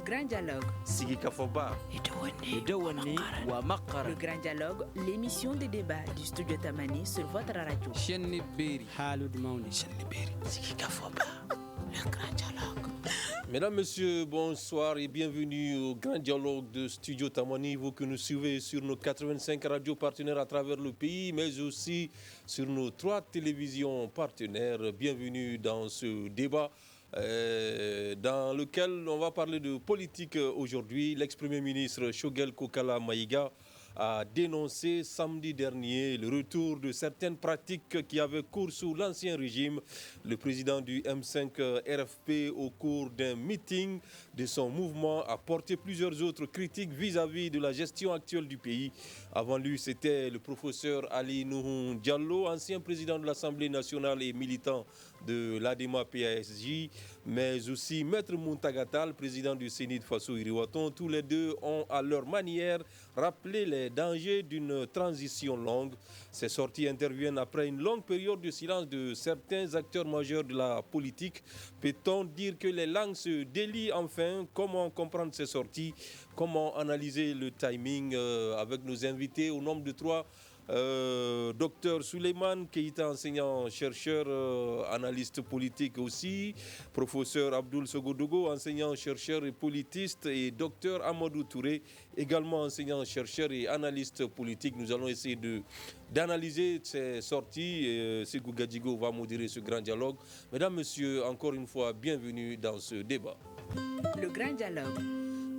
grand dialogue. Sigi Kafoba. Le grand dialogue, l'émission de débat du studio Tamani sur votre radio. Sigi Kafoba. Le grand dialogue. Mesdames, Messieurs, bonsoir et bienvenue au grand dialogue de Studio Tamani, vous que nous suivez sur nos 85 radios partenaires à travers le pays, mais aussi sur nos 3 télévisions partenaires. Bienvenue dans ce débat dans lequel on va parler de politique aujourd'hui. L'ex-premier ministre Choguel Kokala Maïga a dénoncé samedi dernier le retour de certaines pratiques qui avaient cours sous l'ancien régime. Le président du M5 RFP, au cours d'un meeting de son mouvement, a porté plusieurs autres critiques vis-à-vis de la gestion actuelle du pays. Avant lui, c'était le professeur Ali Nuhun Diallo, ancien président de l'Assemblée nationale et militant de l'ADEMA PASJ, mais aussi Maître Muntagatal, président du Sénat Faso Iriwaton. Tous les deux ont à leur manière rappelé les dangers d'une transition longue. Ces sorties interviennent après une longue période de silence de certains acteurs majeurs de la politique. Peut-on dire que les langues se délient enfin? Comment comprendre ces sorties? Comment analyser le timing avec nos invités au nombre de 3? Docteur Souleymane Keïta, enseignant-chercheur, analyste politique aussi, professeur Abdoul Sogodogo, enseignant-chercheur et politiste, et docteur Amadou Touré, également enseignant-chercheur et analyste politique. Nous allons essayer d'analyser ces sorties. Ségou Gadjigo va modérer ce grand dialogue. Mesdames, Messieurs, encore une fois, bienvenue dans ce débat. Le grand dialogue.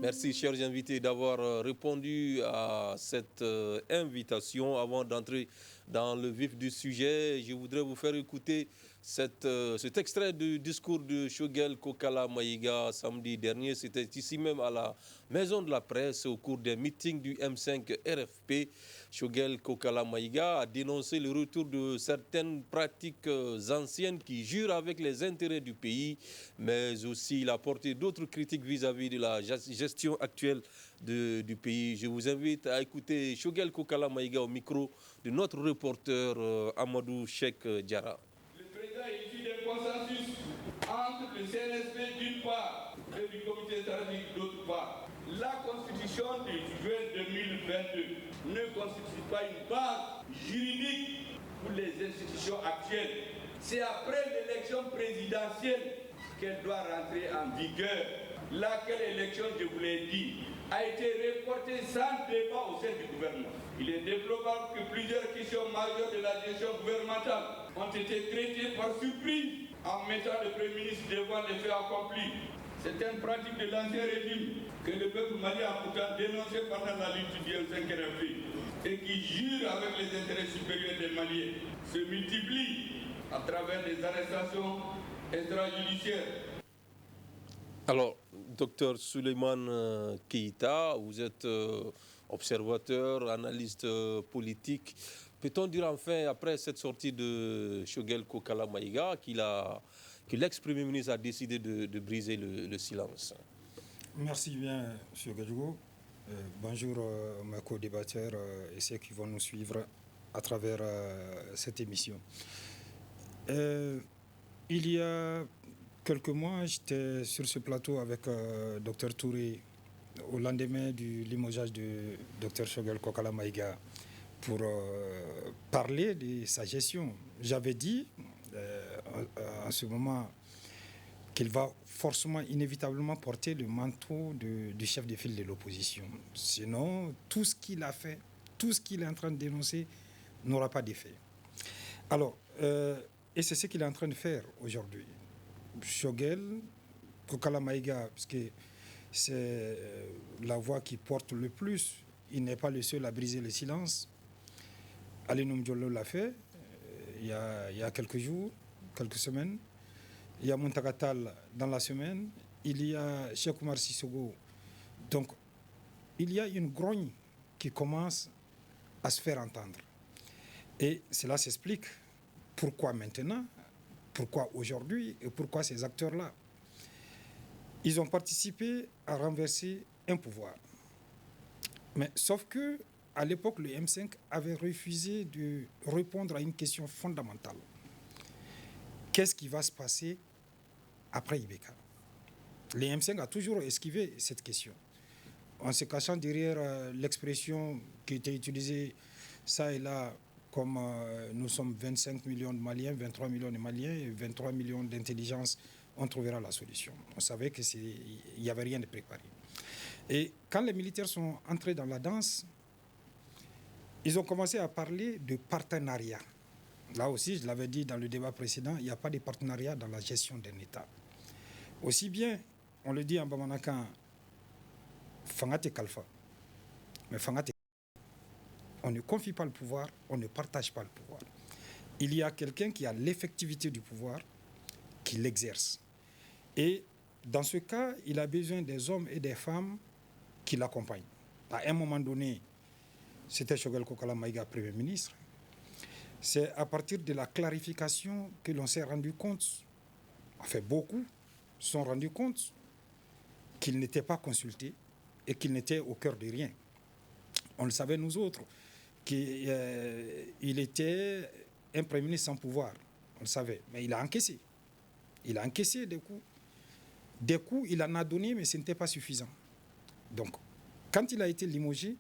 Merci, chers invités, d'avoir répondu à cette invitation. Avant d'entrer dans le vif du sujet, je voudrais vous faire écouter cet extrait du discours de Choguel Kokala Maïga samedi dernier. C'était ici même à la Maison de la Presse au cours d'un meeting du M5 RFP. Choguel Kokala Maïga a dénoncé le retour de certaines pratiques anciennes qui jurent avec les intérêts du pays, mais aussi il a porté d'autres critiques vis-à-vis de la gestion actuelle du pays. Je vous invite à écouter Choguel Kokala Maïga au micro de notre reporter Amadou Cheikh Diarra. Le président est issu d'un consensus entre le CNSP d'une part et du comité stratégique d'autre part. La constitution de juin 2022 ne constitue pas une base juridique pour les institutions actuelles. C'est après l'élection présidentielle qu'elle doit rentrer en vigueur. Laquelle élection, je vous l'ai dit, a été reportée sans débat au sein du gouvernement. Il est déplorable que plusieurs questions majeures de la gestion gouvernementale ont été traitées par surprise en mettant le Premier ministre devant les faits accomplis. C'est une pratique de l'ancien régime que le peuple malien a pourtant dénoncé pendant la lutte du M5 RFP et qui jure avec les intérêts supérieurs des Maliens, se multiplie à travers des arrestations extrajudiciaires. Alors, docteur Souleymane Keïta, vous êtes observateur, analyste politique. Peut-on dire enfin, après cette sortie de Choguel Kokala Maïga, que l'ex-premier ministre a décidé de briser le silence? Merci bien, M. Gadjigo. Bonjour mes co-débatteurs et ceux qui vont nous suivre à travers cette émission. Il y a quelques mois, j'étais sur ce plateau avec Dr Touré au lendemain du limogeage de Dr Choguel Kokala Maïga pour parler de sa gestion. J'avais dit en ce moment qu'il va forcément, inévitablement porter le manteau du chef de file de l'opposition. Sinon, tout ce qu'il a fait, tout ce qu'il est en train de dénoncer n'aura pas d'effet. Alors, et c'est ce qu'il est en train de faire aujourd'hui. Choguel Kokala Maïga, parce que c'est la voix qui porte le plus, il n'est pas le seul à briser le silence. Ali Diallo l'a fait il y a quelques jours, quelques semaines. Il y a Muntagatal dans la semaine. Il y a Cheikh Oumar Sissogo. Donc, il y a une grogne qui commence à se faire entendre. Et cela s'explique pourquoi maintenant, pourquoi aujourd'hui et pourquoi ces acteurs-là. Ils ont participé à renverser un pouvoir. Mais sauf que à l'époque, le M5 avait refusé de répondre à une question fondamentale. Qu'est-ce qui va se passer après Ibeka? Les M5 a toujours esquivé cette question, en se cachant derrière l'expression qui était utilisée ça et là, comme nous sommes 25 millions de Maliens, 23 millions de Maliens et 23 millions d'intelligence, on trouvera la solution. On savait qu'il n'y avait rien de préparé. Et quand les militaires sont entrés dans la danse, ils ont commencé à parler de partenariat. Là aussi, je l'avais dit dans le débat précédent, il n'y a pas de partenariat dans la gestion d'un État. Aussi bien, on le dit en Bamanakan, Fangate Kalfa, mais Fangate, on ne confie pas le pouvoir, on ne partage pas le pouvoir. Il y a quelqu'un qui a l'effectivité du pouvoir, qui l'exerce. Et dans ce cas, il a besoin des hommes et des femmes qui l'accompagnent. À un moment donné, c'était Choguel Kokala Maïga, Premier ministre. C'est à partir de la clarification que l'on s'est rendu compte, enfin beaucoup se sont rendus compte qu'il n'était pas consulté et qu'il n'était au cœur de rien. On le savait nous autres, qu'il était un Premier ministre sans pouvoir, on le savait, mais il a encaissé. Il a encaissé des coups. Des coups, il en a donné, mais ce n'était pas suffisant. Donc, quand il a été limogé,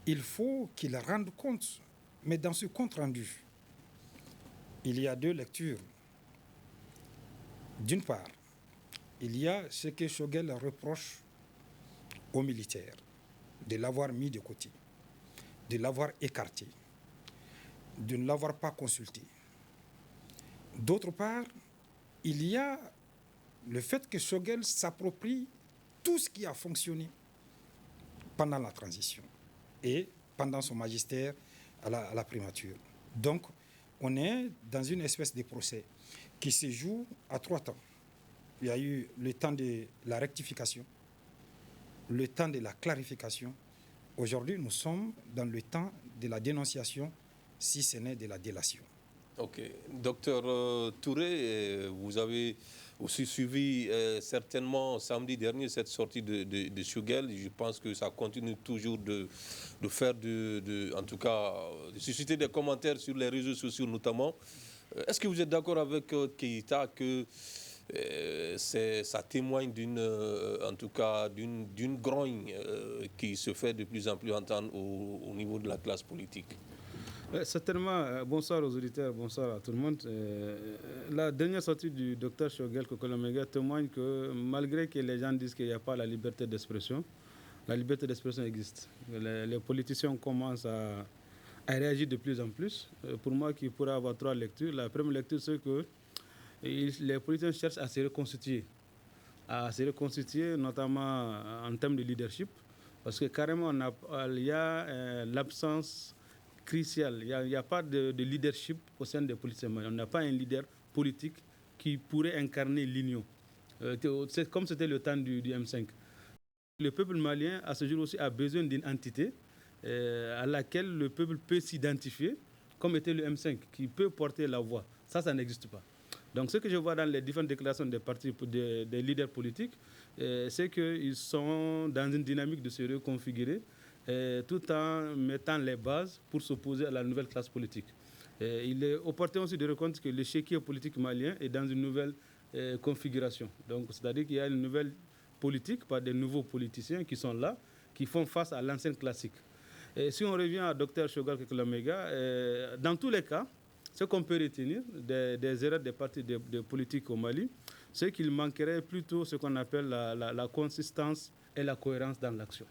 il faut qu'il rende compte. Mais dans ce compte rendu, il y a deux lectures. D'une part, il y a ce que Choguel reproche aux militaires, de l'avoir mis de côté, de l'avoir écarté, de ne l'avoir pas consulté. D'autre part, il y a le fait que Choguel s'approprie tout ce qui a fonctionné pendant la transition et pendant son magistère à la primature. Donc, on est dans une espèce de procès qui se joue à 3 temps. Il y a eu le temps de la rectification, le temps de la clarification. Aujourd'hui, nous sommes dans le temps de la dénonciation, si ce n'est de la délation. Ok. Docteur Touré, vous avez aussi suivi certainement samedi dernier cette sortie de Choguel. Je pense que ça continue toujours de faire, en tout cas, de susciter des commentaires sur les réseaux sociaux notamment. Est-ce que vous êtes d'accord avec Keïta que ça témoigne en tout cas d'une grogne qui se fait de plus en plus entendre au niveau de la classe politique? Certainement, bonsoir aux auditeurs, bonsoir à tout le monde. La dernière sortie du docteur Choguel Kokala Maïga témoigne que malgré que les gens disent qu'il n'y a pas la liberté d'expression, la liberté d'expression existe. Les politiciens commencent à réagir de plus en plus. Pour moi, qui pourrait avoir 3 lectures. La première lecture, c'est que les politiciens cherchent à se reconstituer, notamment en termes de leadership, parce que carrément, il y a l'absence cruciale. Il n'y a pas de leadership au sein des politiciens. On n'a pas un leader politique qui pourrait incarner l'union, comme c'était le temps du M5. Le peuple malien, à ce jour aussi, a besoin d'une entité à laquelle le peuple peut s'identifier, comme était le M5, qui peut porter la voix. Ça n'existe pas. Donc, ce que je vois dans les différentes déclarations des partis, des leaders politiques, c'est qu'ils sont dans une dynamique de se reconfigurer, tout en mettant les bases pour s'opposer à la nouvelle classe politique. Il est opportun aussi de reconnaître que l'échiquier politique malien est dans une nouvelle configuration. Donc, c'est-à-dire qu'il y a une nouvelle politique par des nouveaux politiciens qui sont là, qui font face à l'ancienne classique. Et si on revient à Dr Choguel Kokala Maïga, dans tous les cas, ce qu'on peut retenir des erreurs des partis de politique au Mali, c'est qu'il manquerait plutôt ce qu'on appelle la consistance et la cohérence dans l'action.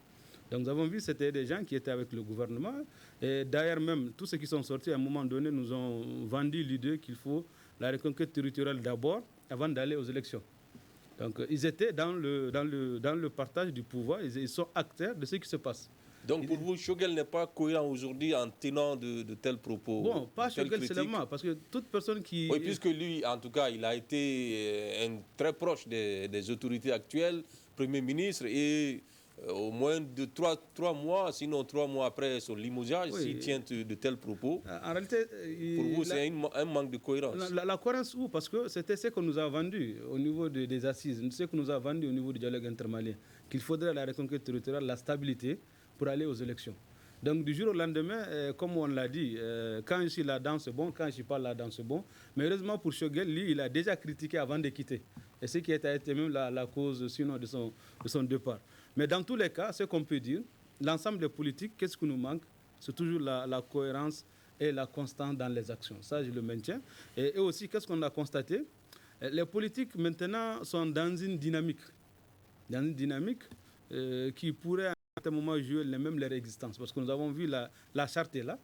Donc nous avons vu que c'était des gens qui étaient avec le gouvernement. Et d'ailleurs même, tous ceux qui sont sortis à un moment donné nous ont vendu l'idée qu'il faut la reconquête territoriale d'abord avant d'aller aux élections. Donc ils étaient dans le partage du pouvoir, ils sont acteurs de ce qui se passe. Donc pour vous, Choguel n'est pas cohérent aujourd'hui en tenant de tels propos? Bon, pas Choguel seulement, parce que toute personne qui... Oui, puisque lui, en tout cas, il a été très proche des autorités actuelles, Premier ministre, et au moins de 3 mois, sinon 3 mois après son limogeage, oui, s'il tient de tels propos. En réalité, pour vous, c'est un manque de cohérence. La cohérence où? Parce que c'était ce qu'on nous a vendu au niveau des assises, ce qu'on nous a vendu au niveau du dialogue intermalien, qu'il faudrait la reconquête territoriale, la stabilité, pour aller aux élections. Donc du jour au lendemain, comme on l'a dit, quand je suis là-dedans c'est bon, quand je ne suis pas là-dedans c'est bon. Mais heureusement pour Choguel, lui, il a déjà critiqué avant de quitter. et ce qui a été même la cause sinon de son départ. Mais dans tous les cas, ce qu'on peut dire, l'ensemble des politiques, qu'est-ce qui nous manque? C'est toujours la cohérence et la constance dans les actions. Ça, je le maintiens. Et aussi, qu'est-ce qu'on a constaté? Les politiques, maintenant, sont dans une dynamique. Qui pourrait à un certain moment jouer leur existence. Parce que nous avons vu la charte est là,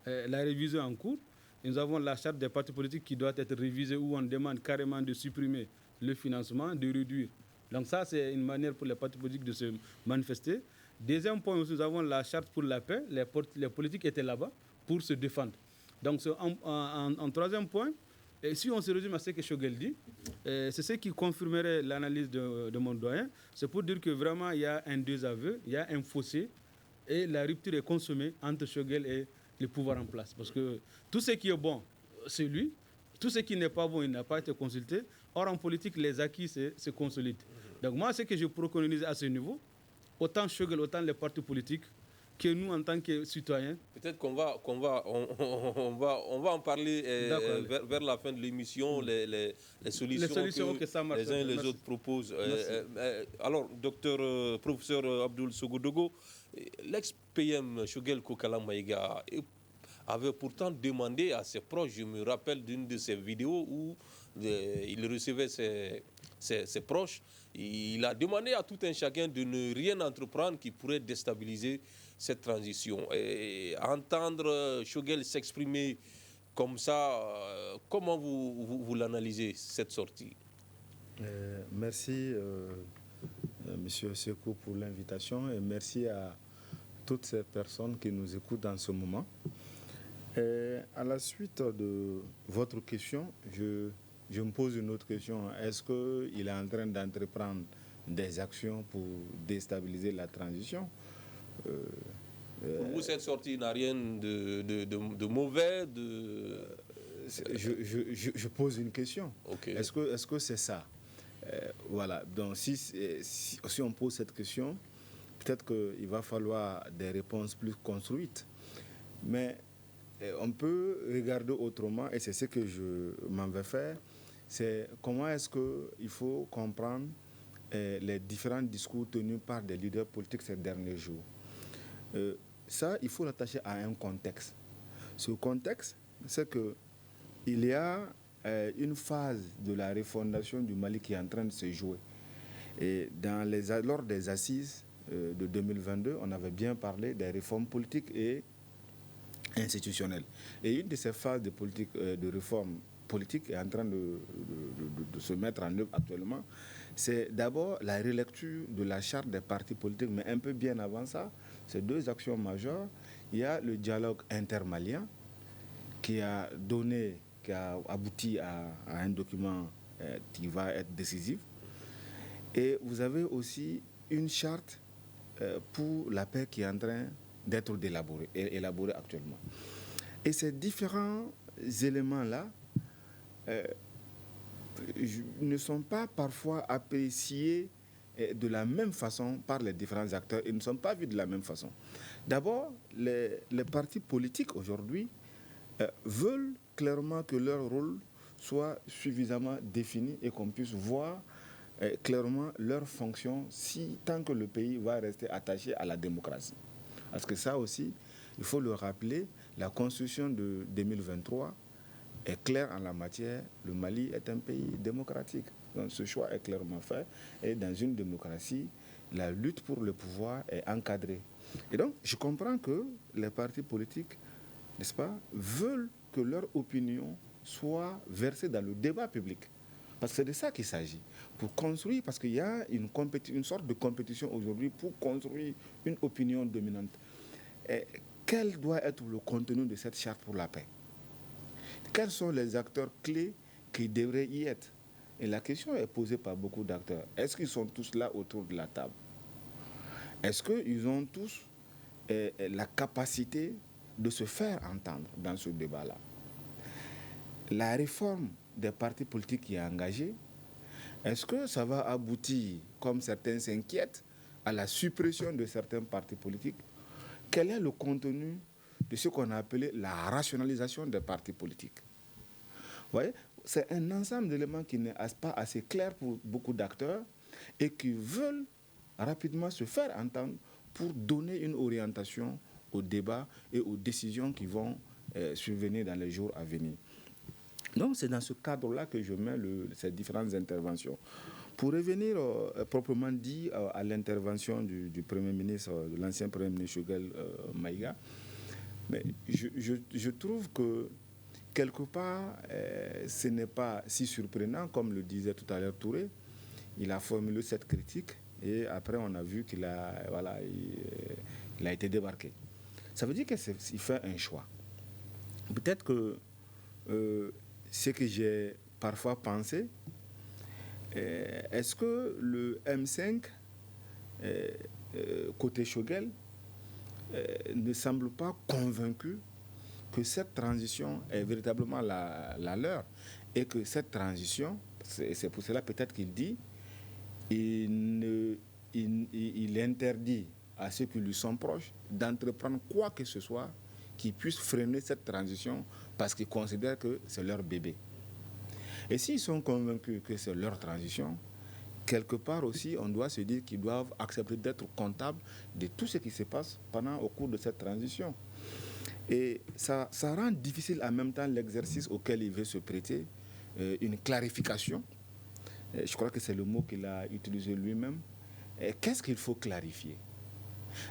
la révision en cours. Et nous avons la charte des partis politiques qui doit être révisée où on demande carrément de supprimer le financement, de réduire. Donc ça, c'est une manière pour les partis politiques de se manifester. Deuxième point, nous avons la charte pour la paix. Les politiques étaient là-bas pour se défendre. Donc en troisième point, et si on se résume à ce que Choguel dit, c'est ce qui confirmerait l'analyse de mon doyen. C'est pour dire que vraiment, il y a un désaveu, il y a un fossé, et la rupture est consommée entre Choguel et le pouvoir en place. Parce que tout ce qui est bon, c'est lui. Tout ce qui n'est pas bon, il n'a pas été consulté. Or, en politique, les acquis se consolident. Donc moi, ce que je préconise à ce niveau, autant Choguel, autant les partis politiques, que nous, en tant que citoyens. Peut-être qu'on va en parler vers la fin de l'émission, les solutions que ça marche, les uns et les autres proposent. Alors, professeur Abdoul Sogodogo, l'ex-PM Choguel Kokala Maïga avait pourtant demandé à ses proches, je me rappelle d'une de ses vidéos où il recevait ses proches, il a demandé à tout un chacun de ne rien entreprendre qui pourrait déstabiliser cette transition. Et entendre Choguel s'exprimer comme ça, comment vous l'analysez, cette sortie? Merci, Monsieur Sekou, pour l'invitation et merci à toutes ces personnes qui nous écoutent dans ce moment. Et à la suite de votre question, je me pose une autre question. Est-ce qu'il est en train d'entreprendre des actions pour déstabiliser la transition? Pour vous, cette sortie n'a rien de mauvais Je pose une question. Okay. Est-ce que c'est ça? Voilà. Donc, si on pose cette question, peut-être qu'il va falloir des réponses plus construites. Mais on peut regarder autrement, et c'est ce que je m'en vais faire, c'est comment est-ce qu'il faut comprendre les différents discours tenus par des leaders politiques ces derniers jours. Ça, il faut l'attacher à un contexte. Ce contexte, c'est qu'il y a une phase de la refondation du Mali qui est en train de se jouer. Et lors des assises de 2022, on avait bien parlé des réformes politiques et institutionnelles. Et une de ces phases de réforme politique est en train de se mettre en œuvre actuellement. C'est d'abord la relecture de la charte des partis politiques, mais un peu bien avant ça, c'est deux actions majeures. Il y a le dialogue intermalien qui a abouti à un document qui va être décisif. Et vous avez aussi une charte pour la paix qui est en train d'être élaborée actuellement. Et ces différents éléments-là ne sont pas parfois appréciés de la même façon par les différents acteurs. Ils ne sont pas vus de la même façon. D'abord, les partis politiques aujourd'hui veulent clairement que leur rôle soit suffisamment défini et qu'on puisse voir clairement leur fonction tant que le pays va rester attaché à la démocratie. Parce que ça aussi, il faut le rappeler, la Constitution de 2023 est claire en la matière. Le Mali est un pays démocratique. Donc ce choix est clairement fait. Et dans une démocratie, la lutte pour le pouvoir est encadrée. Et donc, je comprends que les partis politiques, n'est-ce pas, veulent que leur opinion soit versée dans le débat public. Parce que c'est de ça qu'il s'agit. Pour construire, parce qu'il y a une sorte de compétition aujourd'hui pour construire une opinion dominante. Et quel doit être le contenu de cette charte pour la paix? Quels sont les acteurs clés qui devraient y être? Et la question est posée par beaucoup d'acteurs. Est-ce qu'ils sont tous là autour de la table? Est-ce qu'ils ont tous la capacité de se faire entendre dans ce débat-là? La réforme des partis politiques qui est engagée, est-ce que ça va aboutir, comme certains s'inquiètent, à la suppression de certains partis politiques? Quel est le contenu de ce qu'on a appelé la rationalisation des partis politiques? Vous voyez, c'est un ensemble d'éléments qui n'est pas assez clair pour beaucoup d'acteurs et qui veulent rapidement se faire entendre pour donner une orientation au débat et aux décisions qui vont survenir dans les jours à venir. Donc c'est dans ce cadre-là que je mets ces différentes interventions. Pour revenir proprement dit à l'intervention du Premier ministre, de l'ancien Premier ministre Choguel Maïga, mais je trouve que quelque part, ce n'est pas si surprenant, comme le disait tout à l'heure Touré. Il a formulé cette critique et après on a vu qu'il a, voilà, il a été débarqué. Ça veut dire qu'il fait un choix. Peut-être que ce que j'ai parfois pensé, est-ce que le M5, côté Choguel, ne semble pas convaincu que cette transition est véritablement la leur et que cette transition, c'est pour cela peut-être qu'il dit, il interdit à ceux qui lui sont proches d'entreprendre quoi que ce soit qui puisse freiner cette transition parce qu'ils considèrent que c'est leur bébé. Et s'ils sont convaincus que c'est leur transition, quelque part aussi, on doit se dire qu'ils doivent accepter d'être comptables de tout ce qui se passe au cours de cette transition. Et ça rend difficile en même temps l'exercice auquel il veut se prêter, une clarification. Je crois que c'est le mot qu'il a utilisé lui-même. Qu'est-ce qu'il faut clarifier?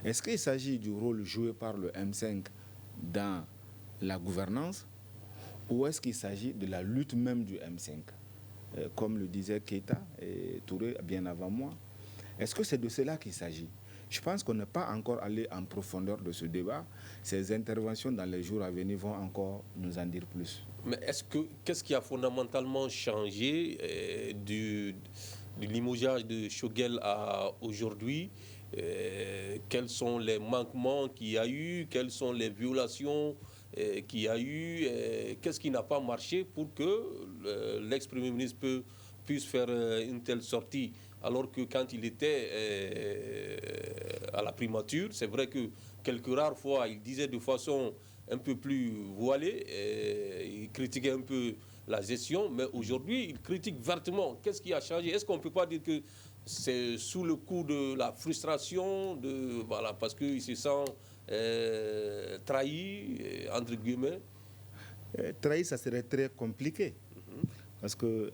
Est-ce qu'il s'agit du rôle joué par le M5 dans la gouvernance ou est-ce qu'il s'agit de la lutte même du M5? Comme le disait Keita et Touré bien avant moi. Est-ce que c'est de cela qu'il s'agit? Je pense qu'on n'est pas encore allé en profondeur de ce débat. Ces interventions dans les jours à venir vont encore nous en dire plus. Mais qu'est-ce qui a fondamentalement changé du limogeage de Choguel à aujourd'hui? Quels sont les manquements qu'il y a eu? Quelles sont les violations qu'il y a eu? Qu'est-ce qui n'a pas marché pour que l'ex-premier ministre puisse faire une telle sortie? Alors que quand il était à la primature, c'est vrai que quelques rares fois, il disait de façon un peu plus voilée, il critiquait un peu la gestion, mais aujourd'hui, il critique vertement. Qu'est-ce qui a changé? Est-ce qu'on ne peut pas dire que c'est sous le coup de la frustration, voilà, parce qu'il se sent trahi, entre guillemets? Trahi, ça serait très compliqué. Parce qu'il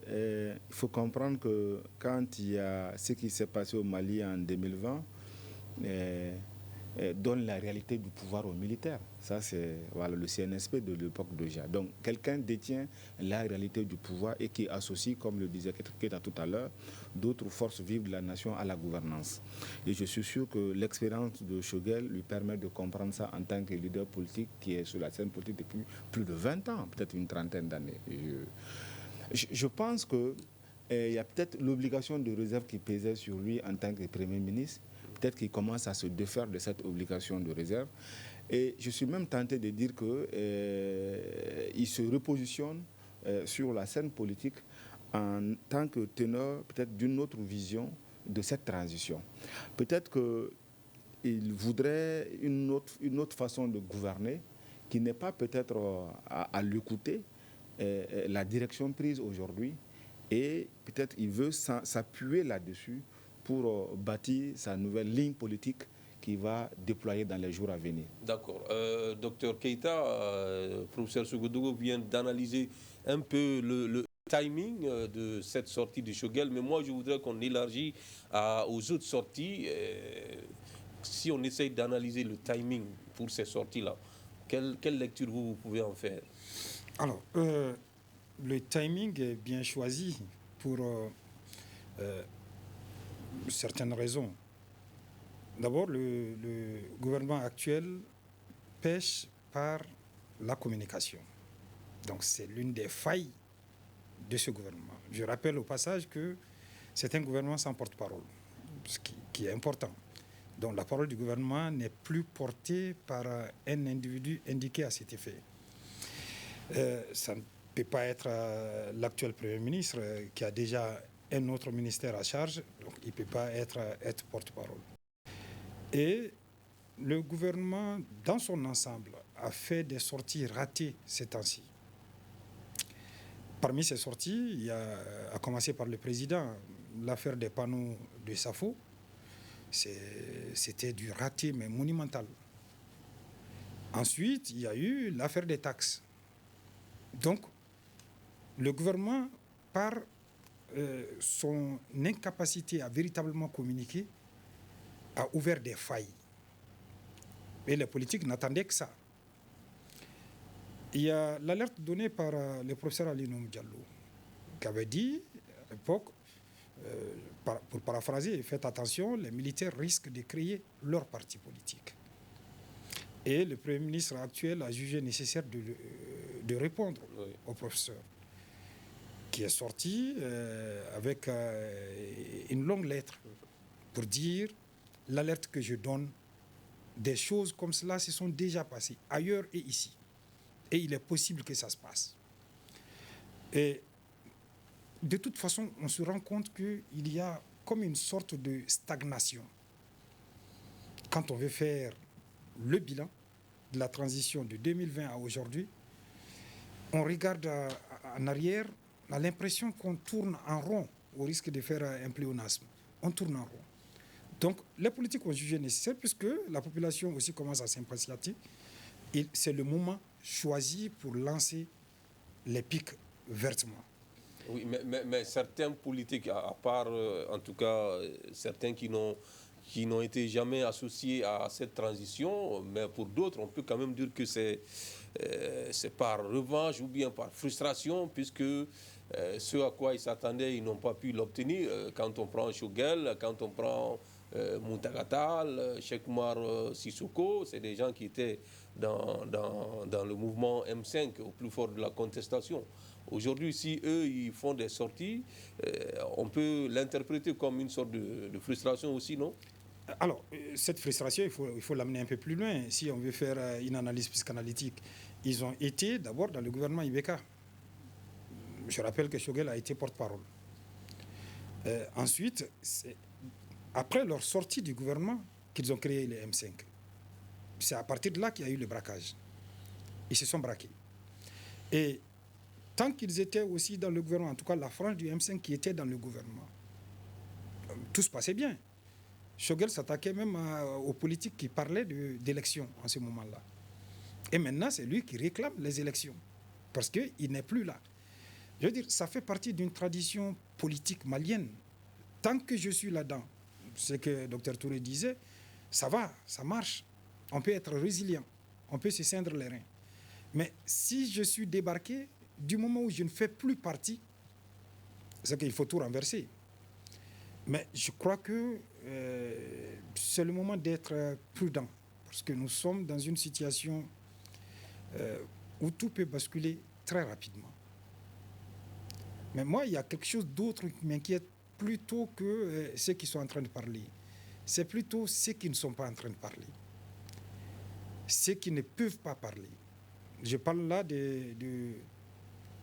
faut comprendre que quand il y a ce qui s'est passé au Mali en 2020, donne la réalité du pouvoir aux militaires. Ça, c'est voilà, le CNSP de l'époque déjà. Donc, quelqu'un détient la réalité du pouvoir et qui associe, comme le disait Keita tout à l'heure, d'autres forces vives de la nation à la gouvernance. Et je suis sûr que l'expérience de Choguel lui permet de comprendre ça en tant que leader politique qui est sur la scène politique depuis plus de 20 ans, peut-être une trentaine d'années. Je pense qu'il y a peut-être l'obligation de réserve qui pesait sur lui en tant que Premier ministre. Peut-être qu'il commence à se défaire de cette obligation de réserve. Et je suis même tenté de dire qu'il se repositionne sur la scène politique en tant que teneur peut-être d'une autre vision de cette transition. Peut-être qu'il voudrait une autre façon de gouverner qui n'est pas peut-être à l'écouter la direction prise aujourd'hui et peut-être il veut s'appuyer là-dessus pour bâtir sa nouvelle ligne politique qu'il va déployer dans les jours à venir. D'accord. Docteur Keita, professeur Sougoudou vient d'analyser un peu le timing de cette sortie de Choguel, mais moi je voudrais qu'on élargisse aux autres sorties. Si on essaye d'analyser le timing pour ces sorties-là, quelle lecture vous pouvez en faire? Alors, le timing est bien choisi pour certaines raisons. D'abord, le gouvernement actuel pêche par la communication. Donc, c'est l'une des failles de ce gouvernement. Je rappelle au passage que c'est un gouvernement sans porte-parole, ce qui est important. Donc, la parole du gouvernement n'est plus portée par un individu indiqué à cet effet. Ça ne peut pas être l'actuel Premier ministre qui a déjà un autre ministère à charge, donc il ne peut pas être porte-parole. Et le gouvernement, dans son ensemble, a fait des sorties ratées ces temps-ci. Parmi ces sorties, il y a, à commencer par le président, l'affaire des panneaux de Safo, c'était du raté, mais monumental. Ensuite, il y a eu l'affaire des taxes. Donc, le gouvernement, par son incapacité à véritablement communiquer, a ouvert des failles. Et les politiques n'attendaient que ça. Il y a l'alerte donnée par le professeur Ali Noum Diallo, qui avait dit, à l'époque, pour paraphraser, faites attention, les militaires risquent de créer leur parti politique. Et le Premier ministre actuel a jugé nécessaire de répondre au professeur, qui est sorti avec une longue lettre pour dire l'alerte que je donne, des choses comme cela se sont déjà passées ailleurs et ici. Et il est possible que ça se passe. Et de toute façon, on se rend compte qu'il y a comme une sorte de stagnation. Quand on veut faire le bilan de la transition de 2020 à aujourd'hui, on regarde en arrière, on a l'impression qu'on tourne en rond, au risque de faire un pléonasme. On tourne en rond. Donc, les politiques ont jugé nécessaire, puisque la population aussi commence à s'impatienter. Et c'est le moment choisi pour lancer les pics vertement. Oui, mais certains politiques, à part en tout cas certains qui n'ont été jamais associés à cette transition, mais pour d'autres, on peut quand même dire que c'est par revanche ou bien par frustration, puisque ce à quoi ils s'attendaient, ils n'ont pas pu l'obtenir. Quand on prend Choguel, quand on prend Muntagatal, Cheikh Oumar Sissoko, c'est des gens qui étaient dans le mouvement M5 au plus fort de la contestation. Aujourd'hui, si eux, ils font des sorties, on peut l'interpréter comme une sorte de frustration aussi, non? Alors, cette frustration, il faut l'amener un peu plus loin. Si on veut faire une analyse psychanalytique, ils ont été d'abord dans le gouvernement Ibeka. Je rappelle que Choguel a été porte-parole. Ensuite, après leur sortie du gouvernement, qu'ils ont créé les M5. C'est à partir de là qu'il y a eu le braquage. Ils se sont braqués. Et tant qu'ils étaient aussi dans le gouvernement, en tout cas la frange du M5 qui était dans le gouvernement, tout se passait bien. Choguel s'attaquait même aux politiques qui parlaient d'élections en ce moment-là. Et maintenant, c'est lui qui réclame les élections, parce qu'il n'est plus là. Je veux dire, ça fait partie d'une tradition politique malienne. Tant que je suis là-dedans, ce que Dr Touré disait, ça va, ça marche. On peut être résilient, on peut se ceindre les reins. Mais si je suis débarqué, du moment où je ne fais plus partie, c'est qu'il faut tout renverser. Mais je crois que c'est le moment d'être prudent, parce que nous sommes dans une situation où tout peut basculer très rapidement. Mais moi, il y a quelque chose d'autre qui m'inquiète plutôt que ceux qui sont en train de parler. C'est plutôt ceux qui ne sont pas en train de parler. Ceux qui ne peuvent pas parler. Je parle là de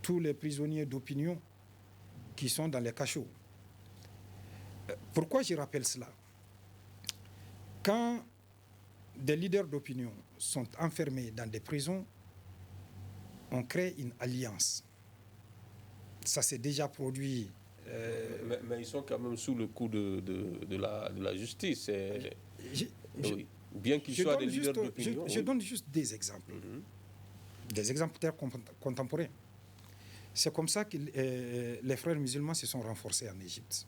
tous les prisonniers d'opinion qui sont dans les cachots. Pourquoi je rappelle cela? Quand des leaders d'opinion sont enfermés dans des prisons, on crée une alliance. Ça s'est déjà produit. Mais ils sont quand même sous le coup de la justice. Oui. Bien qu'ils soient des leaders d'opinion. Je donne juste des exemples. Des exemples très contemporains. C'est comme ça que les frères musulmans se sont renforcés en Égypte.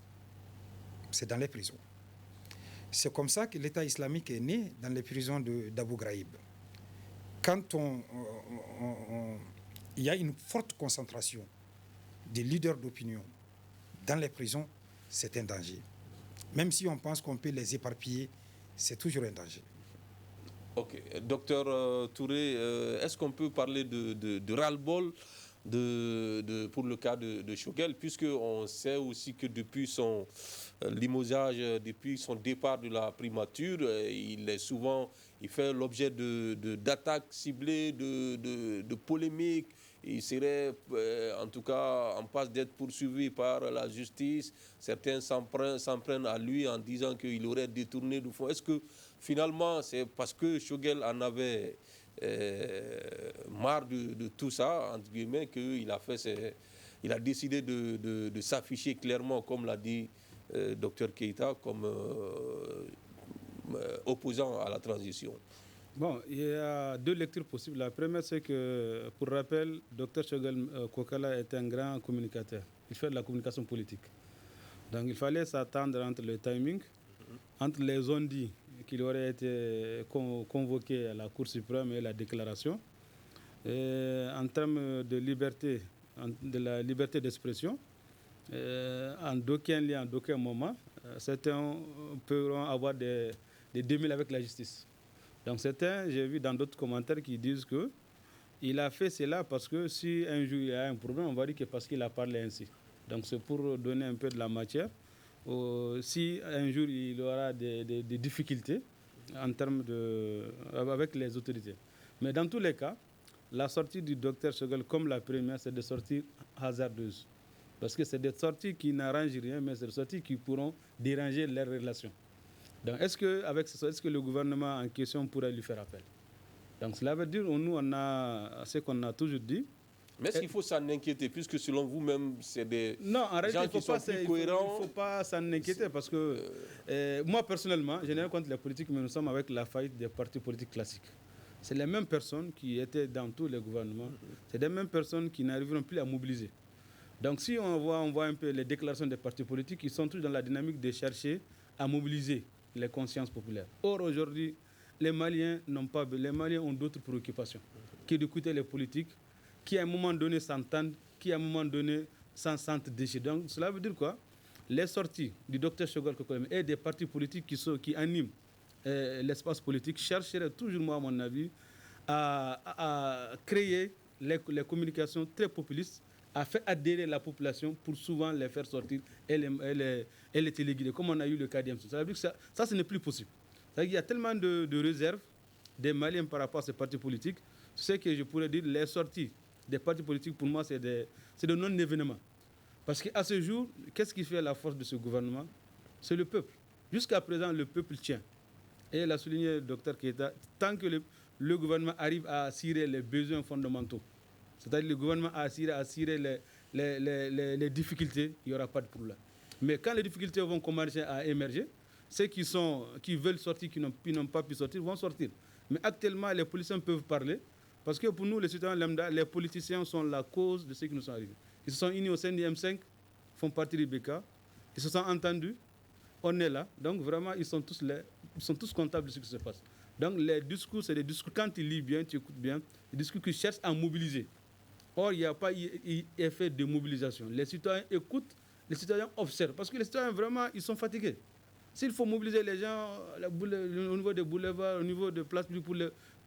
C'est dans les prisons. C'est comme ça que l'État islamique est né dans les prisons d'Abu Ghraib. Quand il y a une forte concentration des leaders d'opinion dans les prisons, c'est un danger. Même si on pense qu'on peut les éparpiller, c'est toujours un danger. Ok. Docteur Touré, est-ce qu'on peut parler de ras-le-bol pour le cas de Choguel, puisqu'on sait aussi que depuis son limogeage, depuis son départ de la primature, il fait l'objet d'attaques ciblées, de polémiques. Il serait en tout cas en passe d'être poursuivi par la justice. Certains s'en prennent à lui en disant qu'il aurait détourné du fonds. Est-ce que finalement c'est parce que Choguel en avait marre de tout ça, entre guillemets, qu'il a fait il a décidé de s'afficher clairement, comme l'a dit Dr Keïta, comme opposant à la transition. Bon, il y a deux lectures possibles. La première, c'est que, pour rappel, Dr Choguel Kokala est un grand communicateur. Il fait de la communication politique. Donc il fallait s'attendre entre le timing, entre les on-dit qu'il aurait été convoqué à la Cour suprême et la déclaration. Et en termes de liberté, de la liberté d'expression, en d'aucun lieu, en d'aucun moment, certains pourront avoir des démêlés avec la justice. Donc certains, j'ai vu dans d'autres commentaires qui disent que il a fait cela parce que si un jour il y a un problème, on va dire que parce qu'il a parlé ainsi. Donc c'est pour donner un peu de la matière. Si un jour il aura des difficultés en termes avec les autorités. Mais dans tous les cas, la sortie du docteur Choguel, comme la première, c'est des sorties hasardeuses. Parce que c'est des sorties qui n'arrangent rien, mais c'est des sorties qui pourront déranger leurs relations. Donc, est-ce que le gouvernement en question pourrait lui faire appel? Donc, cela veut dire, nous, on a ce qu'on a toujours dit. Mais est-ce qu'il faut s'en inquiéter, puisque selon vous-même, c'est des gens qui sont plus cohérents? Il ne faut pas s'en inquiéter, parce que moi, personnellement, je n'ai rien contre les politiques, mais nous sommes avec la faillite des partis politiques classiques. C'est les mêmes personnes qui étaient dans tous les gouvernements. C'est les mêmes personnes qui n'arriveront plus à mobiliser. Donc, si on voit un peu les déclarations des partis politiques, ils sont tous dans la dynamique de chercher à mobiliser les consciences populaires. Or, aujourd'hui, les Maliens ont d'autres préoccupations que d'écouter les politiques qui, à un moment donné, s'entendent, qui, à un moment donné, s'en sentent déchirés. Donc, cela veut dire quoi? Les sorties du docteur Choguel Kokala et des partis politiques qui animent l'espace politique chercheraient toujours, moi, à mon avis, à créer les communications très populistes, à faire adhérer la population pour souvent les faire sortir et les téléguider, comme on a eu le cas d'IMSO. Ça veut dire que ça, ce n'est plus possible. Il y a tellement de réserves des Maliens par rapport à ces partis politiques. Ce que je pourrais dire, les sorties des partis politiques, pour moi, c'est de non-événements. Parce qu'à ce jour, qu'est-ce qui fait la force de ce gouvernement? C'est le peuple. Jusqu'à présent, le peuple tient. Et l'a souligné le docteur Keïta, tant que le gouvernement arrive à assurer les besoins fondamentaux, c'est-à-dire le gouvernement a assuré les difficultés, il n'y aura pas de problème. Mais quand les difficultés vont commencer à émerger, ceux qui veulent sortir, qui n'ont pas pu sortir, vont sortir. Mais actuellement, les politiciens peuvent parler, parce que pour nous, les citoyens lambda, les politiciens sont la cause de ce qui nous sont arrivés. Ils se sont unis au sein du M5, font partie du BK, ils se sont entendus, on est là. Donc vraiment, ils sont tous comptables de ce qui se passe. Donc les discours, c'est des discours, quand tu lis bien, tu écoutes bien, des discours qui cherchent à mobiliser. Or, il n'y a pas effet de mobilisation. Les citoyens écoutent, les citoyens observent. Parce que les citoyens, vraiment, ils sont fatigués. S'il faut mobiliser les gens au niveau des boulevards, au niveau des places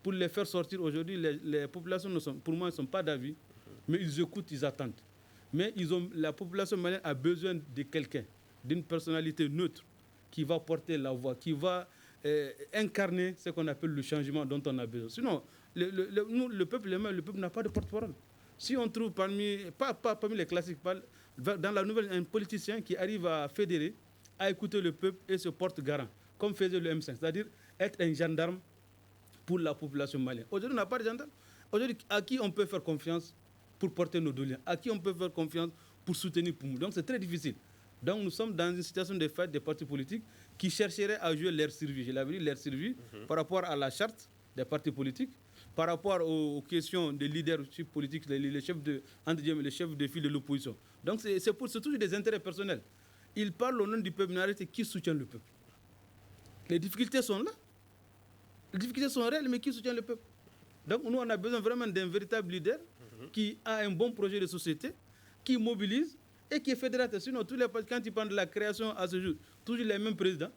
pour les faire sortir aujourd'hui, les populations, pour moi, ne sont pas d'avis. Mais ils écoutent, ils attendent. Mais la population malienne a besoin de quelqu'un, d'une personnalité neutre, qui va porter la voix, qui va incarner ce qu'on appelle le changement dont on a besoin. Sinon, le peuple n'a pas de porte-parole. Si on trouve pas parmi les classiques, dans la nouvelle, un politicien qui arrive à fédérer, à écouter le peuple et se porte garant, comme faisait le M5, c'est-à-dire être un gendarme pour la population malienne. Aujourd'hui, on n'a pas de gendarme. Aujourd'hui, à qui on peut faire confiance pour porter nos doléances? À qui on peut faire confiance pour soutenir pour nous? Donc c'est très difficile. Donc nous sommes dans une situation de fait des partis politiques qui chercheraient à jouer leur survie. Je l'avais dit, leur survie par rapport à la charte des partis politiques, par rapport aux questions de leadership politique, les chefs de file de l'opposition. Donc c'est toujours des intérêts personnels. Ils parlent au nom du peuple, mais qui soutient le peuple? Les difficultés sont là. Les difficultés sont réelles, mais qui soutient le peuple? Donc nous, on a besoin vraiment d'un véritable leader qui a un bon projet de société, qui mobilise et qui est fédérateur. Sinon, quand tu parles de la création à ce jour, toujours les mêmes présidents,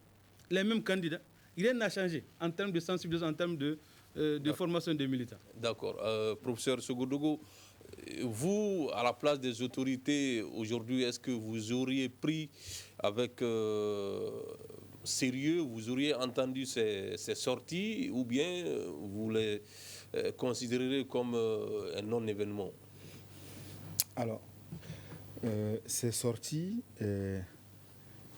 les mêmes candidats, rien n'a changé en termes de sensibilisation, en termes de formation des militants. D'accord. Professeur Sogodougou, vous, à la place des autorités aujourd'hui, est-ce que vous auriez pris avec sérieux, vous auriez entendu ces sorties, ou bien vous les considérez comme un non-événement? Alors, ces sorties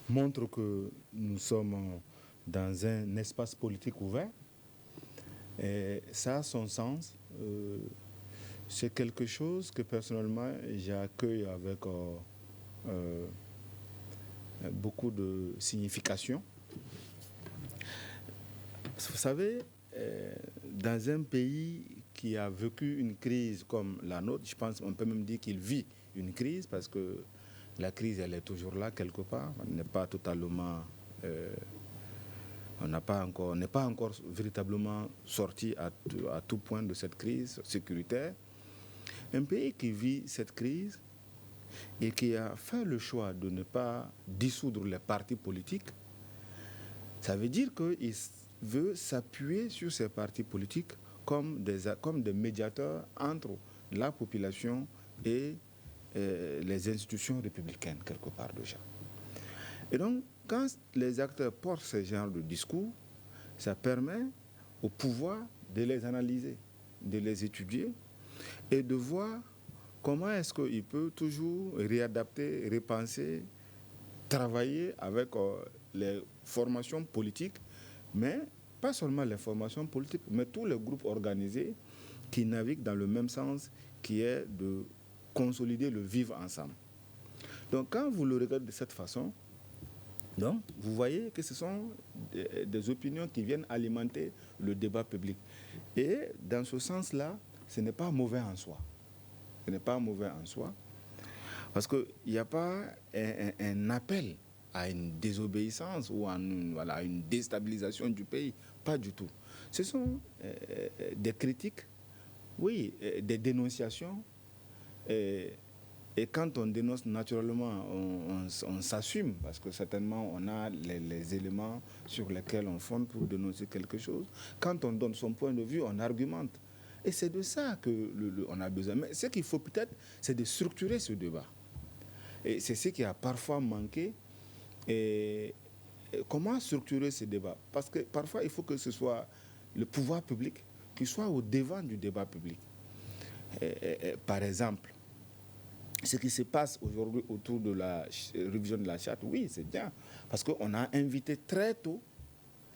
montrent que nous sommes dans un espace politique ouvert. Et ça a son sens. c'est quelque chose que personnellement j'accueille avec beaucoup de signification. Vous savez, dans un pays qui a vécu une crise comme la nôtre, je pense qu'on peut même dire qu'il vit une crise parce que la crise, elle est toujours là quelque part. On n'est pas totalement... on n'est pas encore véritablement sorti à tout point de cette crise sécuritaire. Un pays qui vit cette crise et qui a fait le choix de ne pas dissoudre les partis politiques, ça veut dire qu'il veut s'appuyer sur ces partis politiques comme des médiateurs entre la population et les institutions républicaines, quelque part déjà. Et donc, quand les acteurs portent ce genre de discours, ça permet au pouvoir de les analyser, de les étudier et de voir comment est-ce qu'il peut toujours réadapter, repenser, travailler avec les formations politiques, mais pas seulement les formations politiques, mais tous les groupes organisés qui naviguent dans le même sens, qui est de consolider le vivre ensemble. Donc quand vous le regardez de cette façon, donc, vous voyez que ce sont des opinions qui viennent alimenter le débat public. Et dans ce sens-là, ce n'est pas mauvais en soi. Ce n'est pas mauvais en soi. Parce qu'il n'y a pas un appel à une désobéissance ou à une déstabilisation du pays. Pas du tout. Ce sont des critiques, oui, des dénonciations. Et quand on dénonce, naturellement, on s'assume, parce que certainement, on a les éléments sur lesquels on fonde pour dénoncer quelque chose. Quand on donne son point de vue, on argumente. Et c'est de ça qu'on a besoin. Mais ce qu'il faut peut-être, c'est de structurer ce débat. Et c'est ce qui a parfois manqué. Et comment structurer ce débat? Parce que parfois, il faut que ce soit le pouvoir public qui soit au devant du débat public. Par exemple, ce qui se passe aujourd'hui autour de la révision de la charte, oui, c'est bien. Parce qu'on a invité très tôt,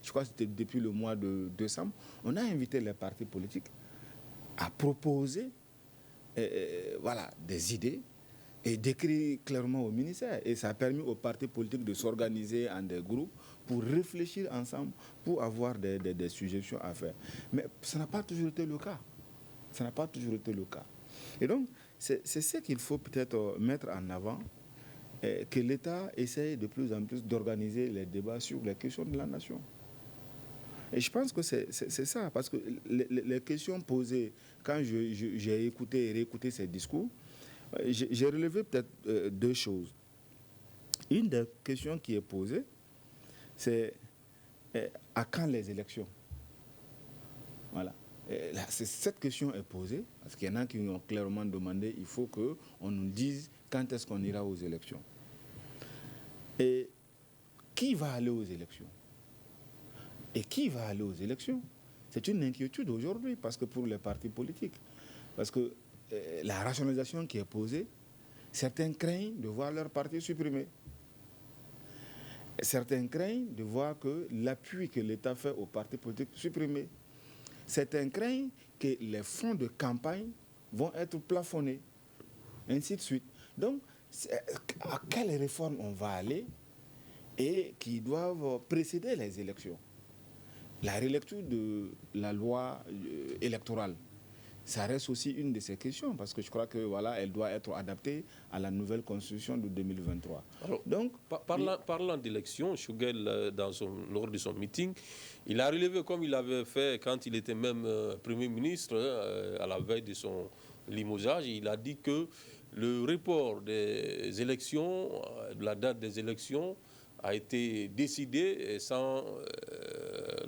je crois que c'était depuis le mois de décembre, on a invité les partis politiques à proposer des idées et d'écrire clairement au ministère. Et ça a permis aux partis politiques de s'organiser en des groupes pour réfléchir ensemble, pour avoir des suggestions à faire. Mais ça n'a pas toujours été le cas. Ça n'a pas toujours été le cas. Et donc, c'est ce qu'il faut peut-être mettre en avant, que l'État essaye de plus en plus d'organiser les débats sur les questions de la nation. Et je pense que c'est ça, parce que les questions posées, quand j'ai écouté et réécouté ces discours, j'ai relevé peut-être deux choses. Une des questions qui est posée, c'est à quand les élections? Voilà. Cette question est posée, parce qu'il y en a qui ont clairement demandé, il faut qu'on nous dise quand est-ce qu'on ira aux élections. Et qui va aller aux élections? Et qui va aller aux élections? C'est une inquiétude aujourd'hui, parce que pour les partis politiques. Parce que la rationalisation qui est posée, certains craignent de voir leur parti supprimé. Certains craignent de voir que l'appui que l'État fait aux partis politiques supprimé. Certains craignent que les fonds de campagne vont être plafonnés, ainsi de suite. Donc, à quelles réformes on va aller et qui doivent précéder les élections? La relecture de la loi électorale, ça reste aussi une de ces questions, parce que je crois que elle doit être adaptée à la nouvelle constitution de 2023. Alors, donc, parlant d'élection, Choguel, lors de son meeting, il a relevé, comme il avait fait quand il était même Premier ministre, à la veille de son limogeage, il a dit que le report des élections, de la date des élections, a été décidé sans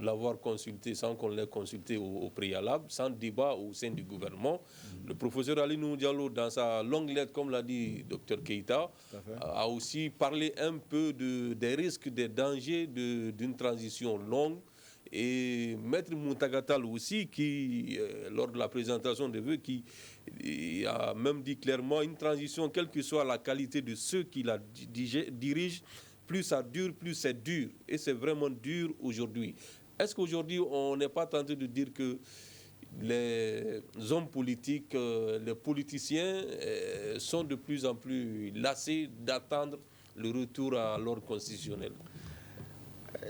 l'avoir consulté, sans qu'on l'ait consulté au préalable, sans débat au sein du gouvernement. Le professeur Alinou Diallo, dans sa longue lettre, comme l'a dit Dr Keïta, a aussi parlé un peu des risques, des dangers d'une transition longue. Et Maître Moutagatal aussi, qui, lors de la présentation des vœux, qui a même dit clairement une transition, quelle que soit la qualité de ceux qui la dirigent, plus ça dure, plus c'est dur. Et c'est vraiment dur aujourd'hui. Est-ce qu'aujourd'hui, on n'est pas tenté de dire que les hommes politiques, les politiciens sont de plus en plus lassés d'attendre le retour à l'ordre constitutionnel.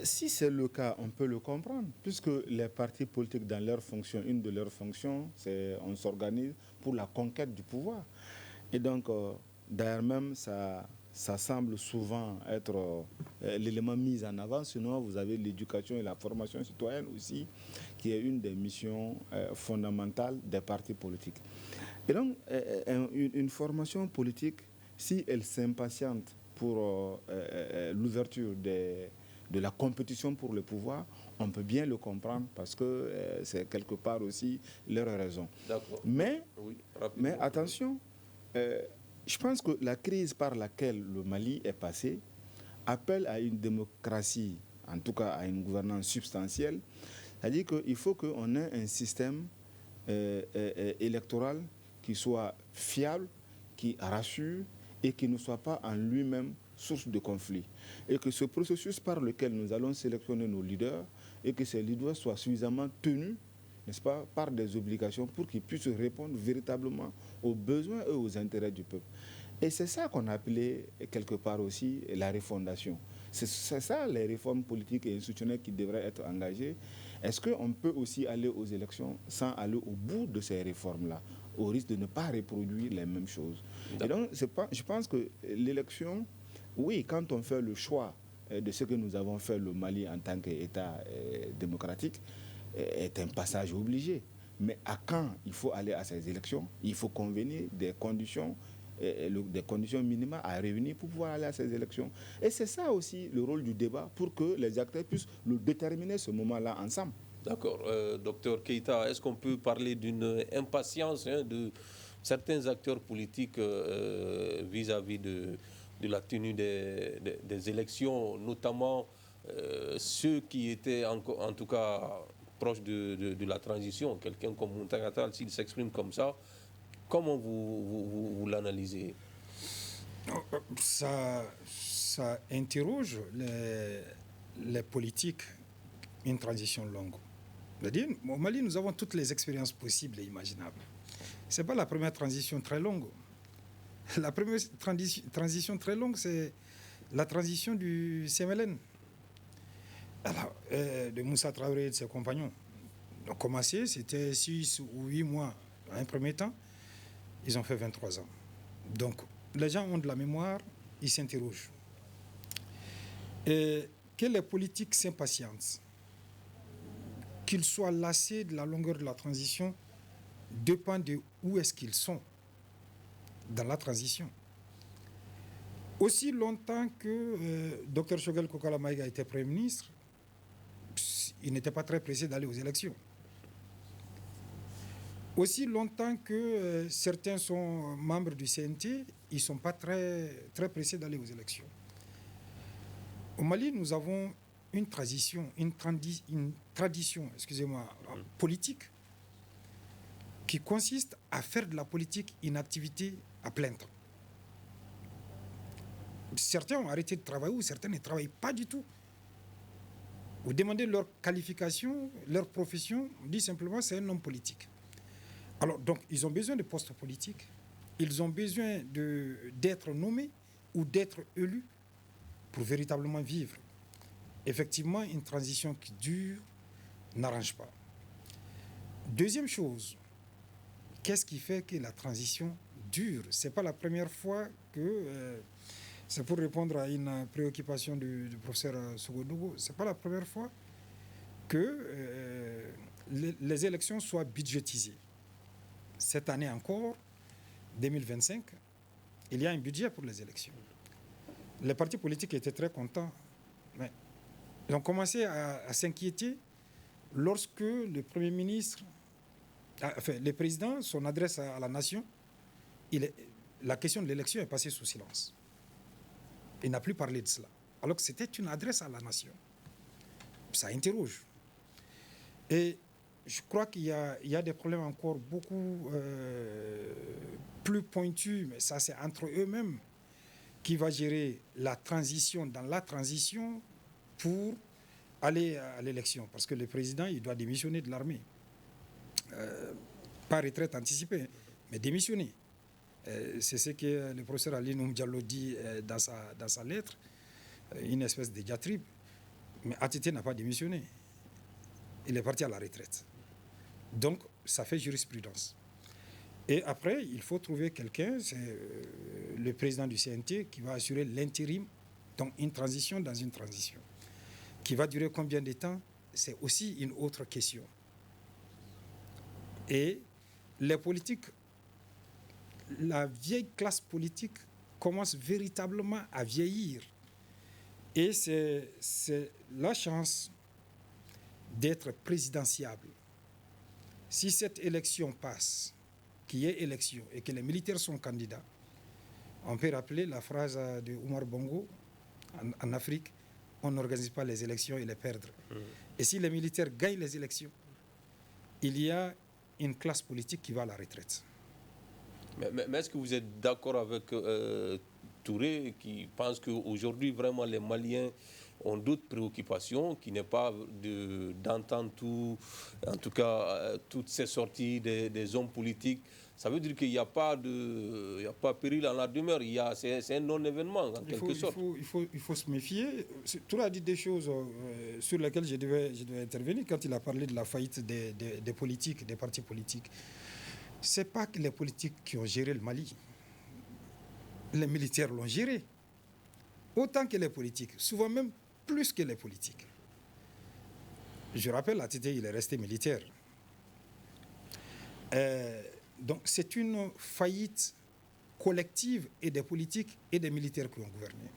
Si c'est le cas, on peut le comprendre, puisque les partis politiques, dans leur fonction, une de leurs fonctions, c'est on s'organise pour la conquête du pouvoir. Et donc, d'ailleurs même, ça semble souvent être l'élément mis en avant. Sinon, vous avez l'éducation et la formation citoyenne aussi, qui est une des missions fondamentales des partis politiques. Et donc, une formation politique, si elle s'impatiente pour l'ouverture de la compétition pour le pouvoir, on peut bien le comprendre parce que c'est quelque part aussi leur raison. Mais attention, je pense que la crise par laquelle le Mali est passé appelle à une démocratie, en tout cas à une gouvernance substantielle. C'est-à-dire qu'il faut qu'on ait un système électoral qui soit fiable, qui rassure et qui ne soit pas en lui-même source de conflit. Et que ce processus par lequel nous allons sélectionner nos leaders et que ces leaders soient suffisamment tenus, n'est-ce pas, par des obligations pour qu'ils puissent répondre véritablement aux besoins et aux intérêts du peuple. Et c'est ça qu'on a appelé quelque part aussi la refondation. C'est ça les réformes politiques et institutionnelles qui devraient être engagées. Est-ce qu'on peut aussi aller aux élections sans aller au bout de ces réformes-là, au risque de ne pas reproduire les mêmes choses? Et donc, je pense que l'élection, oui, quand on fait le choix de ce que nous avons fait le Mali en tant qu'État démocratique, est un passage obligé. Mais à quand il faut aller à ces élections? Il faut convenir des conditions minimales à réunir pour pouvoir aller à ces élections. Et c'est ça aussi le rôle du débat pour que les acteurs puissent le déterminer ce moment-là ensemble. D'accord. Docteur Keïta, est-ce qu'on peut parler d'une impatience de certains acteurs politiques vis-à-vis de la tenue des élections, notamment ceux qui étaient en tout cas proches de la transition? Quelqu'un comme Mountaga Tall, s'il s'exprime comme ça, comment vous l'analysez? Ça interroge les politiques, une transition longue. C'est-à-dire, au Mali, nous avons toutes les expériences possibles et imaginables. Ce n'est pas la première transition très longue. La première transition très longue, c'est la transition du CMLN. Alors, de Moussa Traoré et de ses compagnons. Ils ont commencé, c'était 6 ou 8 mois en un premier temps. Ils ont fait 23 ans. Donc, les gens ont de la mémoire, ils s'interrogent. Et que les politiques s'impatientent, qu'ils soient lassés de la longueur de la transition, dépend de où est-ce qu'ils sont dans la transition. Aussi longtemps que Dr Choguel Kokala Maïga était Premier ministre, il n'était pas très pressé d'aller aux élections. Aussi longtemps que certains sont membres du CNT, ils ne sont pas très pressés d'aller aux élections. Au Mali, nous avons une tradition politique qui consiste à faire de la politique une activité à plein temps. Certains ont arrêté de travailler ou certains ne travaillent pas du tout. Vous demandez leur qualification, leur profession, on dit simplement c'est un homme politique. Alors, donc, ils ont besoin de postes politiques, ils ont besoin d'être nommés ou d'être élus pour véritablement vivre. Effectivement, une transition qui dure n'arrange pas. Deuxième chose, qu'est-ce qui fait que la transition dure? Ce n'est pas la première fois que... c'est pour répondre à une préoccupation du professeur Sogodougou. Ce n'est pas la première fois que les élections soient budgétisées. Cette année encore, 2025, il y a un budget pour les élections. Les partis politiques étaient très contents, mais ils ont commencé à s'inquiéter lorsque le Premier ministre, le président, son adresse à la nation, la question de l'élection est passée sous silence. Il n'a plus parlé de cela, alors que c'était une adresse à la nation. Ça interroge. Et je crois qu'il y a des problèmes encore beaucoup plus pointus, mais ça c'est entre eux-mêmes qui va gérer la transition dans la transition pour aller à l'élection. Parce que le président, il doit démissionner de l'armée. pas retraite anticipée, mais démissionner. C'est ce que le professeur Ali Noum Diallo dit dans sa lettre, une espèce de diatribe. Mais ATT n'a pas démissionné. Il est parti à la retraite. Donc, ça fait jurisprudence. Et après, il faut trouver quelqu'un, c'est le président du CNT, qui va assurer l'intérim, donc une transition dans une transition. Qui va durer combien de temps? C'est aussi une autre question. Et les politiques, la vieille classe politique commence véritablement à vieillir. Et c'est la chance d'être présidentiable. Si cette élection passe, qu'il y ait élection et que les militaires sont candidats, on peut rappeler la phrase de Oumar Bongo en Afrique, on n'organise pas les élections et les perdre. Et si les militaires gagnent les élections, il y a une classe politique qui va à la retraite. Mais est-ce que vous êtes d'accord avec Touré qui pense qu'aujourd'hui, vraiment, les Maliens ont d'autres préoccupations, qui n'est pas d'entendre tout, en tout cas, toutes ces sorties des hommes politiques? Ça veut dire qu'il n'y a pas péril en la demeure. C'est un non-événement, en quelque sorte. Il faut se méfier. Touré a dit des choses sur lesquelles je devais intervenir quand il a parlé de la faillite des politiques, des partis politiques. Ce n'est pas que les politiques qui ont géré le Mali. Les militaires l'ont géré. Autant que les politiques. Souvent même plus que les politiques. Je rappelle, ATT, il est resté militaire. Donc c'est une faillite collective et des politiques et des militaires qui ont gouverné.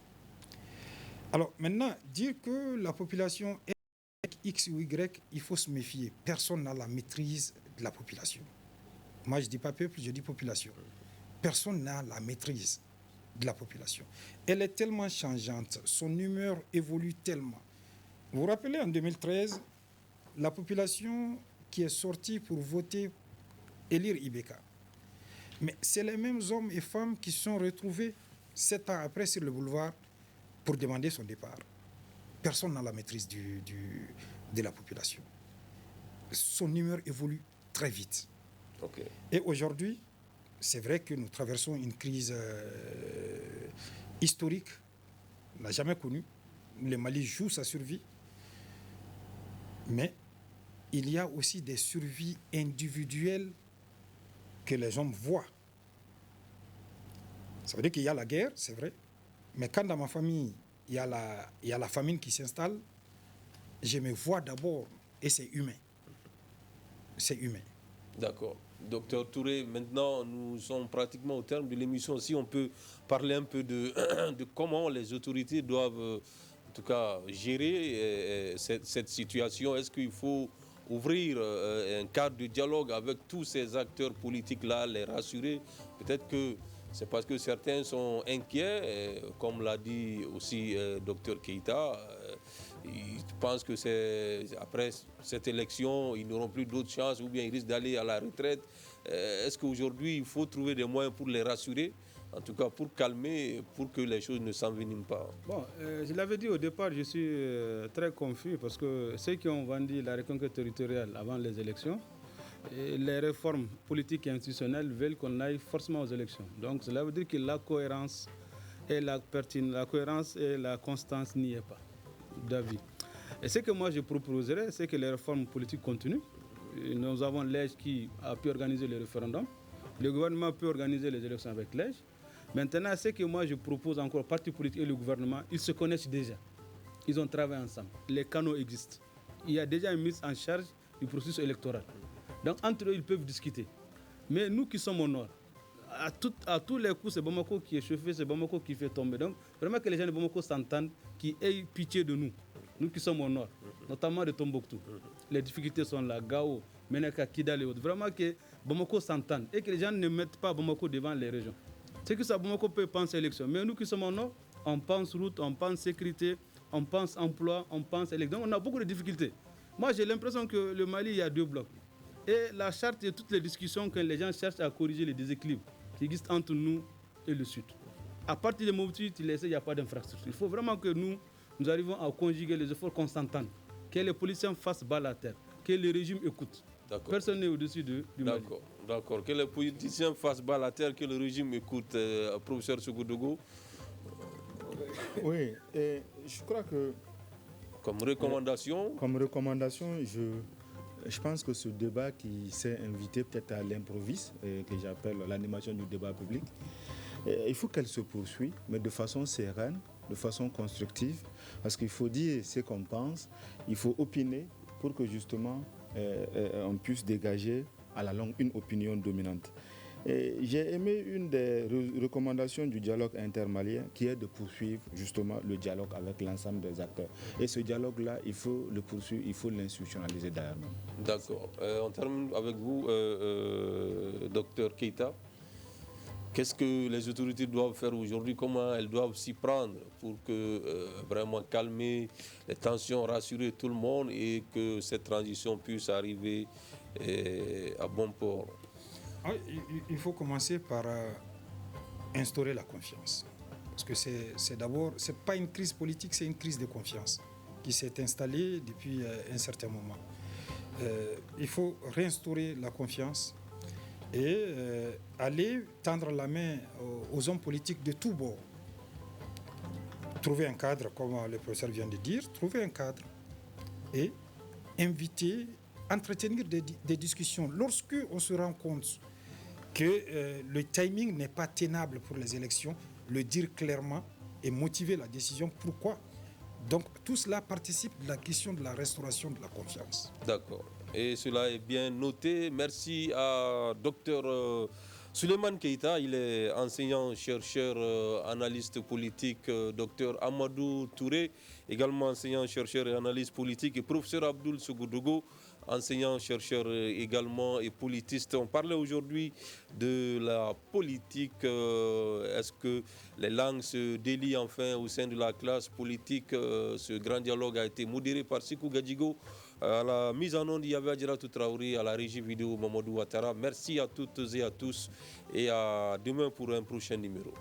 Alors maintenant, dire que la population est X ou Y, il faut se méfier. Personne n'a la maîtrise de la population. Moi, je ne dis pas peuple, je dis population. Personne n'a la maîtrise de la population. Elle est tellement changeante, son humeur évolue tellement. Vous vous rappelez, en 2013, la population qui est sortie pour voter, élire Ibeka. Mais c'est les mêmes hommes et femmes qui sont retrouvés 7 ans après sur le boulevard pour demander son départ. Personne n'a la maîtrise de la population. Son humeur évolue très vite. Okay. Et aujourd'hui, c'est vrai que nous traversons une crise historique, on n'a jamais connue. Le Mali joue sa survie, mais il y a aussi des survies individuelles que les hommes voient. Ça veut dire qu'il y a la guerre, c'est vrai, mais quand dans ma famille, il y a la famine qui s'installe, je me vois d'abord, et c'est humain. C'est humain. D'accord. Docteur Touré, maintenant nous sommes pratiquement au terme de l'émission. Si on peut parler un peu de comment les autorités doivent en tout cas gérer cette situation. Est-ce qu'il faut ouvrir un cadre de dialogue avec tous ces acteurs politiques-là, les rassurer? Peut-être que c'est parce que certains sont inquiets, comme l'a dit aussi docteur Keïta. Ils pensent que après cette élection, ils n'auront plus d'autres chances ou bien ils risquent d'aller à la retraite. Est-ce qu'aujourd'hui, il faut trouver des moyens pour les rassurer, en tout cas pour calmer, pour que les choses ne s'enveniment pas? Bon, je l'avais dit au départ, je suis très confus parce que ceux qui ont vendu la reconquête territoriale avant les élections, les réformes politiques et institutionnelles veulent qu'on aille forcément aux élections. Donc cela veut dire que la cohérence et la constance n'y est pas d'avis. Et ce que moi je proposerais, c'est que les réformes politiques continuent. Nous avons l'EJ qui a pu organiser le référendum. Le gouvernement peut organiser les élections avec l'EJ. Maintenant, ce que moi je propose encore, le parti politique et le gouvernement, ils se connaissent déjà. Ils ont travaillé ensemble. Les canaux existent. Il y a déjà une mise en charge du processus électoral. Donc entre eux, ils peuvent discuter. Mais nous qui sommes au nord, à tous les coups, c'est Bamako qui est chauffé, c'est Bamako qui fait tomber. Donc vraiment que les gens de Bamako s'entendent, qu'ils aient pitié de nous. Nous qui sommes au nord, notamment de Tombouctou. Les difficultés sont là, Gao, Menaka, Kidal et autres. Vraiment que Bamako s'entende et que les gens ne mettent pas Bamako devant les régions. C'est que ça, Bamako peut penser élection. Mais nous qui sommes au nord, on pense route, on pense sécurité, on pense emploi, on pense élection. Donc on a beaucoup de difficultés. Moi, j'ai l'impression que le Mali, il y a 2 blocs. Et la charte et toutes les discussions que les gens cherchent à corriger les déséquilibres qui existent entre nous et le Sud. À partir de Mopti, il n'y a pas d'infrastructure. Il faut vraiment que nous arrivons à conjuguer les efforts, qu'on s'entende, que les policiers fassent bas la terre, que le régime écoute. D'accord. Personne n'est au-dessus du Mali. D'accord. Que les politiciens fassent bas la terre, que le régime écoute, professeur Sougoudougo. Oui, et je crois que... Comme recommandation, je pense que ce débat qui s'est invité peut-être à l'improviste, que j'appelle l'animation du débat public, il faut qu'elle se poursuive, mais de façon sereine, de façon constructive, parce qu'il faut dire ce qu'on pense, il faut opiner pour que justement on puisse dégager à la longue une opinion dominante. J'ai aimé une des recommandations du dialogue intermalien qui est de poursuivre justement le dialogue avec l'ensemble des acteurs. Et ce dialogue-là, il faut le poursuivre, il faut l'institutionnaliser derrière nous. d'accord. On termine avec vous, docteur Keita. Qu'est-ce que les autorités doivent faire aujourd'hui? Comment elles doivent s'y prendre pour que vraiment calmer les tensions, rassurer tout le monde et que cette transition puisse arriver à bon port? Il faut commencer par instaurer la confiance. Parce que c'est d'abord, ce n'est pas une crise politique, c'est une crise de confiance qui s'est installée depuis un certain moment. Il faut réinstaurer la confiance et aller tendre la main aux hommes politiques de tous bords. Trouver un cadre, comme le professeur vient de dire, trouver un cadre et inviter, entretenir des discussions. Lorsque on se rend compte que le timing n'est pas tenable pour les élections, le dire clairement et motiver la décision. Pourquoi? Donc tout cela participe de la question de la restauration de la confiance. D'accord. Et cela est bien noté. Merci à Dr Souleymane Keita. Il est enseignant, chercheur, analyste politique. Dr Amadou Touré, également enseignant, chercheur et analyste politique. Et professeur Abdoul Sougoudougo, enseignant, chercheur également et politiste. On parlait aujourd'hui de la politique. Est-ce que les langues se délient enfin au sein de la classe politique? Ce grand dialogue a été modéré par Sikou Gadjigo. À la mise en onde, il y avait Adjiratou Traoré, à la régie vidéo Mamadou Ouattara. Merci à toutes et à tous et à demain pour un prochain numéro.